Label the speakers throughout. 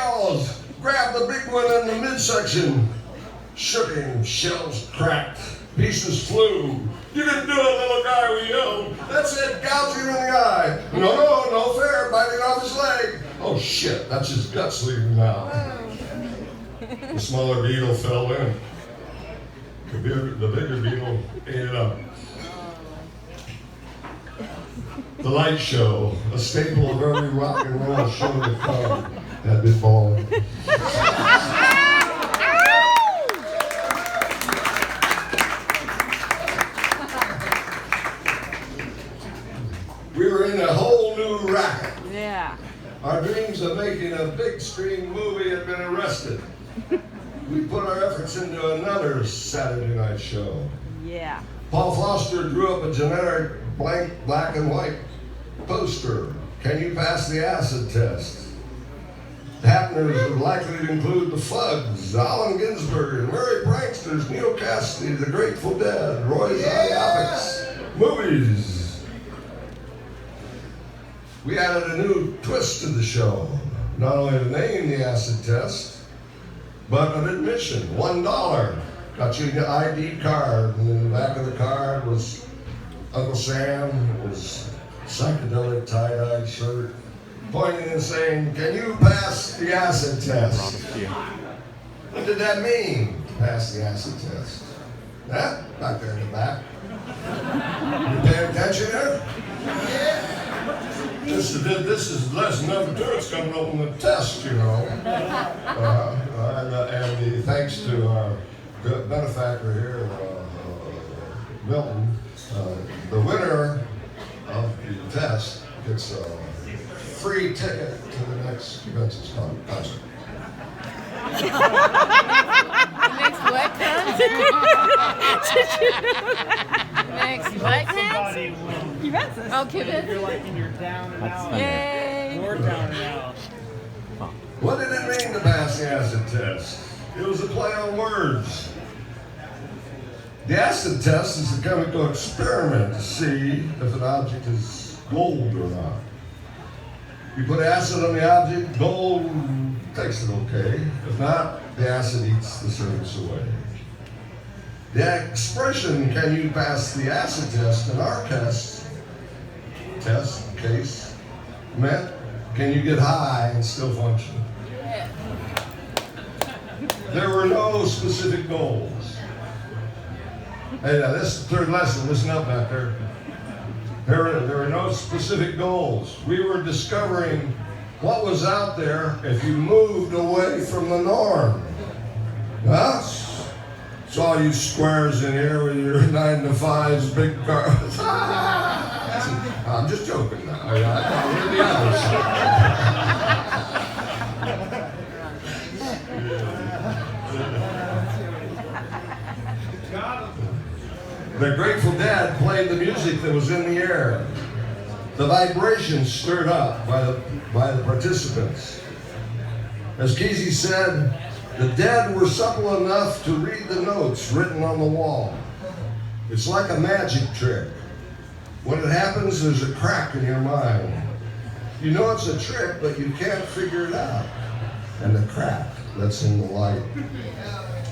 Speaker 1: jaws, grabbed the big one in the midsection, shook him, shells cracked, pieces flew. You can do it, little guy, we yelled. That's it, gouge him in the eye. No fair, biting off his leg. Oh shit, that's his guts leaving now. The smaller beetle fell in. The bigger beetle ate it up. The light show, a staple of every rock and roll show to come, had been born. We were in a whole new racket.
Speaker 2: Yeah.
Speaker 1: Our dreams of making a big screen movie had been arrested. We put our efforts into another Saturday night show.
Speaker 2: Yeah.
Speaker 1: Paul Foster drew up a generic blank black and white poster. Can you pass the acid test? The happeners are likely to include the Fugs, Allen Ginsberg, and Mary Pranksters, Neil Cassidy, the Grateful Dead, Roy's Idiopics, movies. We added a new twist to the show. Not only to name the acid test, but an admission, $1. Got you an ID card, and in the back of the card was Uncle Sam, his psychedelic tie-dyed shirt, pointing and saying, "Can you pass the acid test?" What did that mean, pass the acid test? Huh? Back there in the back. You paying attention there? Yeah. This is lesson number 2. It's coming up on the test, you know. And thanks to our benefactor here, Milton, the winner of the test gets a free ticket to the next Juventus concert.
Speaker 2: Next what concert? Next what concert? Juventus. Oh, Juventus.
Speaker 3: You're like in your down and out.
Speaker 2: Yay.
Speaker 3: You're down and out.
Speaker 1: What did it mean to pass the acid test? It was a play on words. The acid test is a chemical experiment to see if an object is gold or not. You put acid on the object, gold takes it okay. If not, the acid eats the surface away. The expression, "can you pass the acid test," in our case, meant, can you get high and still function? There were no specific goals. Hey, now this is the third lesson. Listen up out there. There were no specific goals. We were discovering what was out there if you moved away from the norm. Huh? Saw you squares in here with your 9 to 5s, big cars. I'm just joking now. I thought we were the others. The Grateful Dead played the music that was in the air. The vibrations stirred up by the participants. As Kesey said, the Dead were supple enough to read the notes written on the wall. It's like a magic trick. When it happens, there's a crack in your mind. You know it's a trick, but you can't figure it out. And the crack lets in the light.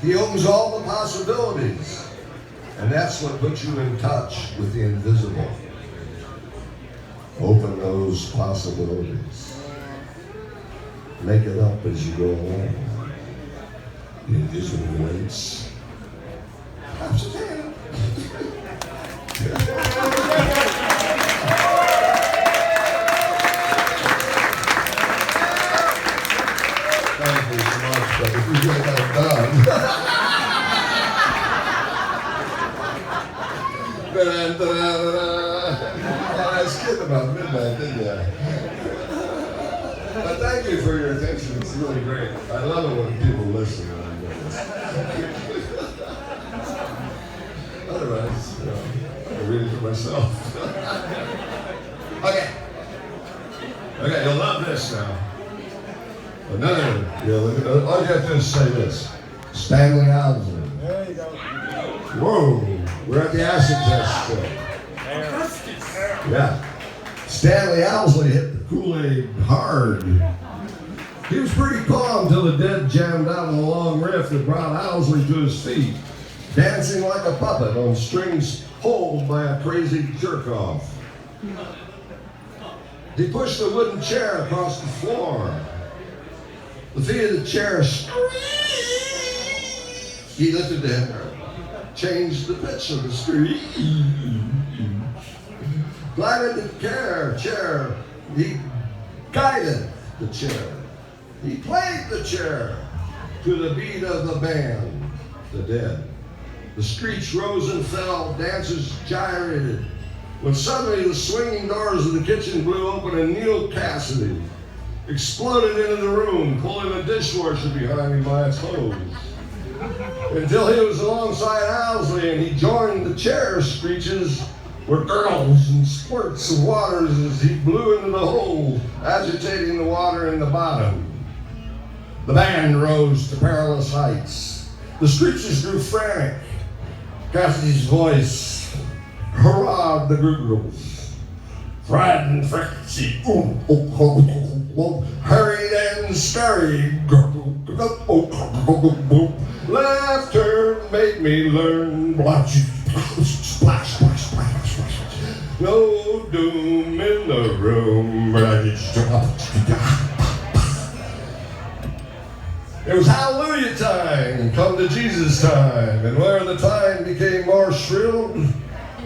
Speaker 1: He opens all the possibilities. And that's what puts you in touch with the invisible. Open those possibilities. Make it up as you go along. The invisible waits. Thank you so much, but if we get that done. I was kidding about midnight, didn't you? But thank you for your attention. It's really great. I love it when people listen when I'm doing this. Otherwise, I read it for myself. Okay, you'll love this now. All you have to do is say this. Stanley Housen.
Speaker 3: There you go.
Speaker 1: Whoa, we're at the acid test still. Yeah. Stanley Owsley hit the Kool-Aid hard. He was pretty calm till the dead jammed out in a long riff that brought Owsley to his feet, dancing like a puppet on strings pulled by a crazy jerk-off. He pushed the wooden chair across the floor. The feet of the chair screamed. He lifted the hair, changed the pitch of the scream. Glided the chair. He guided the chair. He played the chair to the beat of the band, the dead. The screech rose and fell, dancers gyrated, when suddenly the swinging doors of the kitchen blew open and Neil Cassidy exploded into the room, pulling a dishwasher behind him by its hose. Until he was alongside Owsley and he joined the chair screeches were gurgles and squirts of waters as he blew into the hole, agitating the water in the bottom. The band rose to perilous heights. The screeches grew frantic. Cassidy's voice hurrahed the gurgles. Fried and frenzy, hurried and scurried. Laughter made me learn. Splash, splash, splash, splash. No doom in the room. It was hallelujah time, come to Jesus time, and where the time became more shrill,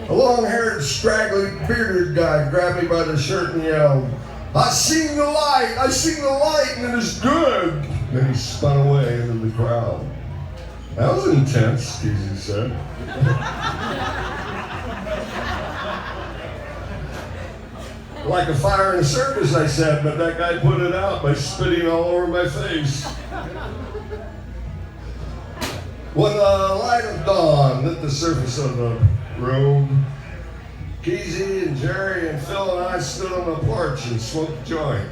Speaker 1: a long-haired, straggly, bearded guy grabbed me by the shirt and yelled, I seen the light, and it is good. Then he spun away into the crowd. That was intense, Keezy said. Like a fire in a circus, I said, but that guy put it out by spitting all over my face. When the light of dawn lit the surface of the room, Keezy and Jerry and Phil and I stood on the porch and smoked a joint.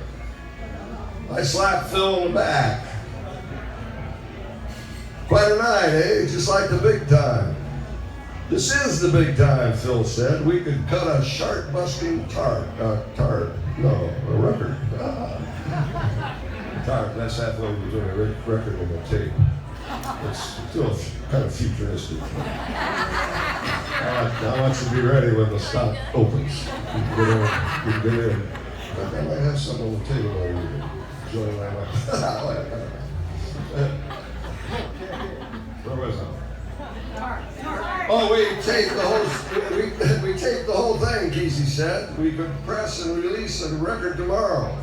Speaker 1: I slapped Phil on the back. Quite a night, eh? Just like the big time. This is the big time, Phil said. We could cut a shark-busting record. Tart, that's halfway between a record and a tape. It's still kind of futuristic. I want you to be ready when the stop opens. You can get in. I might have something on the table while you're enjoying my life. Where was I? Oh, we taped the whole thing, Keezy said. We could press and release a record tomorrow.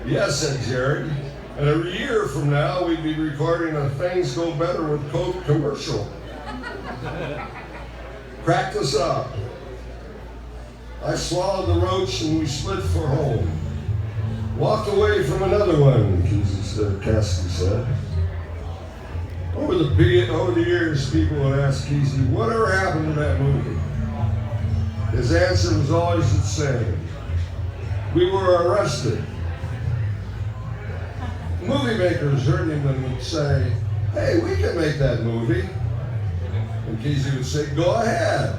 Speaker 1: Yes, said Jerry. And a year from now, we'd be recording a Things Go Better with Coke commercial. Cracked us up. I swallowed the roach and we split for home. Walked away from another one, Cassidy said. Over the years, people would ask Keezy, whatever happened to that movie? His answer was always the same. We were arrested. Movie makers heard him and say, hey, we can make that movie. And Keezy would say, go ahead.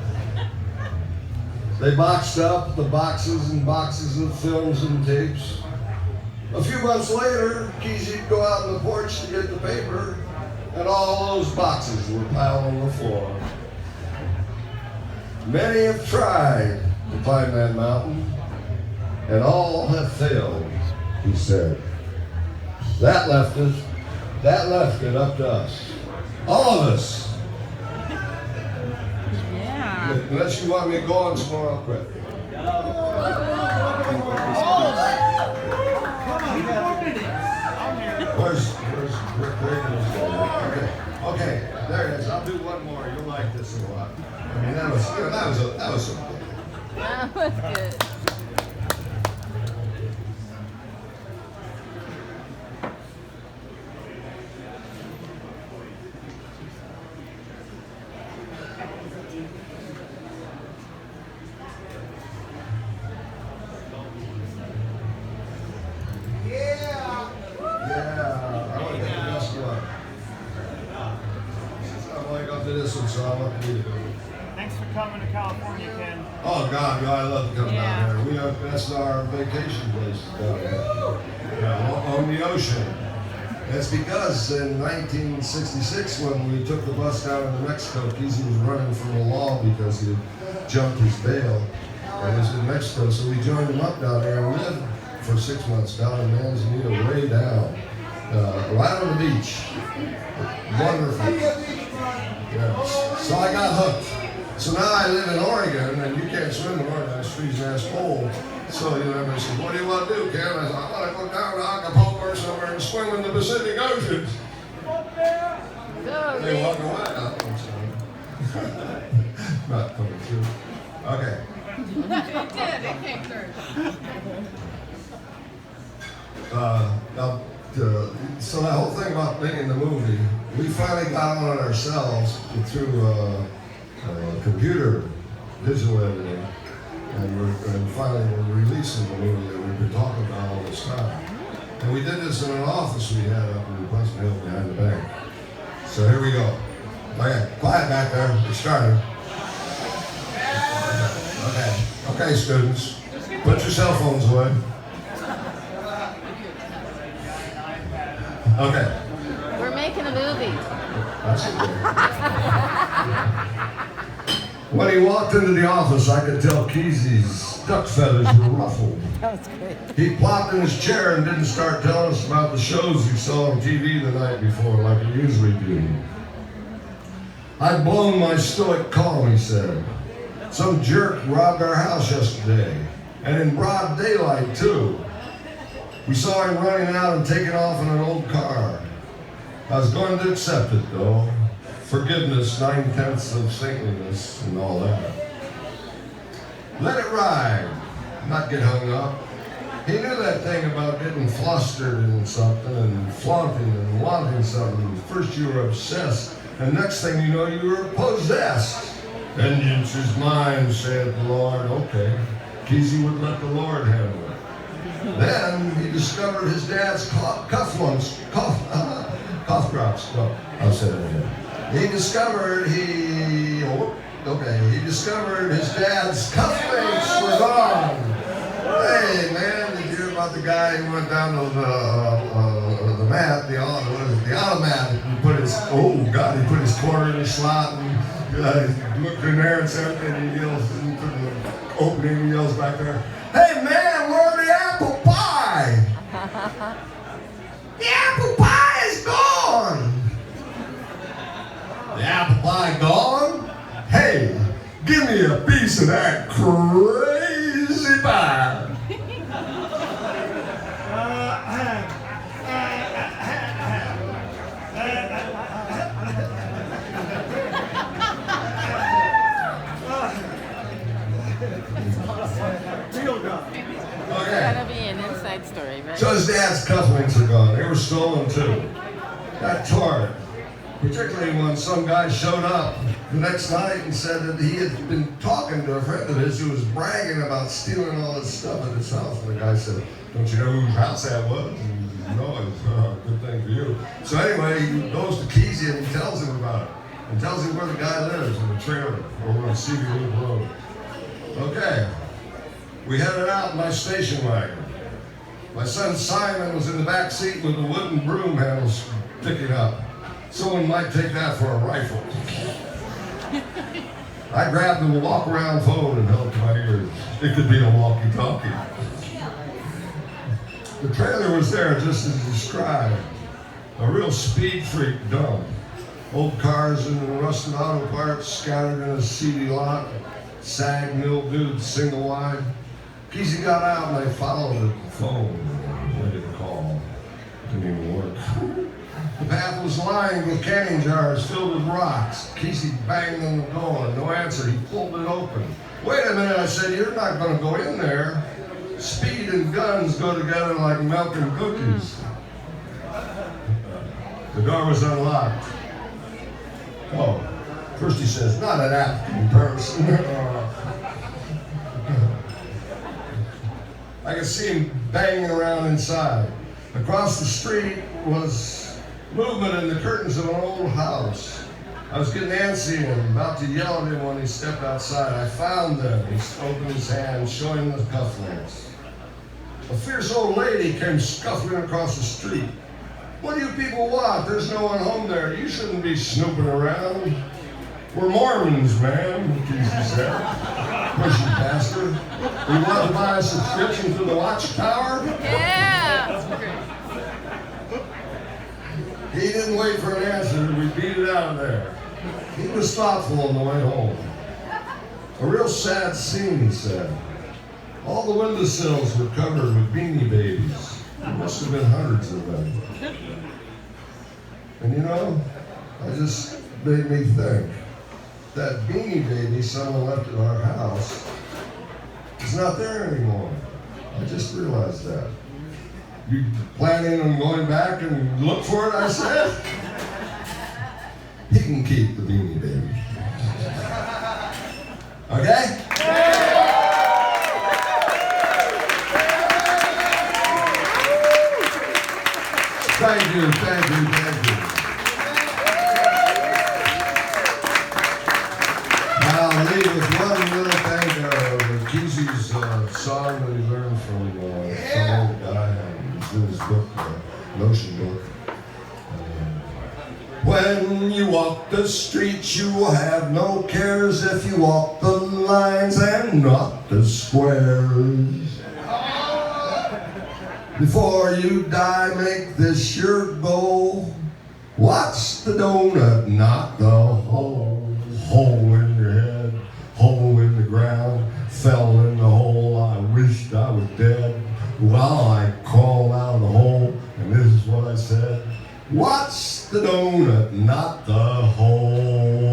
Speaker 1: They boxed up the boxes and boxes of films and tapes. A few months later, Keezy would go out on the porch to get the paper, and all those boxes were piled on the floor. Many have tried to climb that mountain, and all have failed, he said. That left it up to us. All of us.
Speaker 2: Yeah.
Speaker 1: Unless you want me to go on tomorrow, I'll quit. Where's Okay, there it is. I'll do one more. You'll like this a lot. I mean, that was something.
Speaker 2: That was good.
Speaker 1: This one, so I want you to do it.
Speaker 3: Thanks for coming to California, Ken?
Speaker 1: Oh God, I love to come
Speaker 2: Yeah.
Speaker 1: down here. That's our vacation place down here. Yeah, on the ocean. That's because in 1966, when we took the bus down into Mexico, Kesey was running from the law because he had jumped his bail and was in Mexico. So we joined him up down there and we lived for 6 months down in Manzanita, way down, right on the beach. Wonderful. Yeah. So I got hooked. So now I live in Oregon, and you can't swim in Oregon, it's freezing ass cold. So you know, they said, "What do you want to do, Ken?" I said, "I want to go down to Acapulco or somewhere and swim in the Pacific Ocean." They walk away. Not coming through. Okay. So that whole thing about making the movie, we finally got on it ourselves through computer digital editing, and finally we're releasing the movie that we've been talking about all this time. And we did this in an office we had up in Pleasant Hill behind the bank. So here we go. Okay, quiet back there. We're starting. Okay, students, put your cell phones away. Okay.
Speaker 2: We're making a movie.
Speaker 1: That's okay. When he walked into the office, I could tell Kesey's duck feathers were ruffled.
Speaker 2: That was great.
Speaker 1: He plopped in his chair and didn't start telling us about the shows he saw on TV the night before like he usually did. "I'd blown my stoic calm," he said. "Some jerk robbed our house yesterday, and in broad daylight, too. We saw him running out and taking off in an old car. I was going to accept it, though. Forgiveness, 9/10 of saintliness, and all that. Let it ride, not get hung up. He knew that thing about getting flustered in something and flaunting and wanting something. First you were obsessed, and next thing you know you were possessed. Vengeance is mine, said the Lord." Okay, Kesey would let the Lord handle it. Then he discovered his dad's cough drops. No, I'll say that again. He discovered his dad's cufflinks were gone. Hey man, did you hear about the guy who went down to the mat, the automat, and he put his quarter in his slot and he looked in there and said, and he yells, and put the opening, he yells back there, "Hey man, where's the apple pie?" "The apple pie is gone." "The apple pie gone? Hey, give me a piece of that crazy pie."
Speaker 2: It's gotta be an inside story, right?
Speaker 1: So his dad's cufflinks are gone. They were stolen too. That tore it. Particularly when some guy showed up the next night and said that he had been talking to a friend of his who was bragging about stealing all his stuff at his house. And the guy said, "Don't you know whose house that was?" And he said, "No, it's a good thing for you." So anyway, he goes to Kesey and he tells him about it. And tells him where the guy lives in the trailer over on Seaview Loop Road. Okay. We headed out in my station wagon. My son Simon was in the back seat with the wooden broom handles sticking up. Someone might take that for a rifle. I grabbed the walk-around phone and held it to my ears. It could be a walkie-talkie. The trailer was there just as described. A real speed freak dump. Old cars and rusted auto parts scattered in a seedy lot. Sag, mildewed, single wide. Kesey got out and I followed the phone. Ready to call. Didn't even work. The path was lined with canning jars filled with rocks. Kesey banged on the door. No answer. He pulled it open. "Wait a minute," I said. "You're not going to go in there. Speed and guns go together like milk and cookies." The door was unlocked. "Oh." First he says, "Not an African person." I could see him banging around inside. Across the street was movement in the curtains of an old house. I was getting antsy and about to yell at him when he stepped outside. I found them. He opened his hand, showing the cufflinks. A fierce old lady came scuffling across the street. "What do you people want? There's no one home there. You shouldn't be snooping around." "We're Mormons, ma'am," Casey said. "Pushy bastard. You want to buy a subscription to the Watchtower?"
Speaker 2: Yeah.
Speaker 1: He didn't wait for an answer. We beat it out of there. He was thoughtful on the way home. "A real sad scene," he said. "All the windowsills were covered with beanie babies. There must have been hundreds of them." And you know, it just made me think. That beanie baby someone left at our house is not there anymore. I just realized that. "You planning on going back and look for it?" I said. "He can keep the beanie baby." Okay? Thank you, thank you, thank you. Now, I'll leave with one little thing, Kesey's song that he learned from some old guy. It's in his book, Notion book. When you walk the streets, you will have no cares if you walk the lines and not the squares. Before you die, make this your goal. Watch the donut, not the hole. Hole in your head, hole in the ground. Fell in the hole, I wished I was dead. Well, I crawled out of the hole, and this is what I said. Watch the donut, not the hole.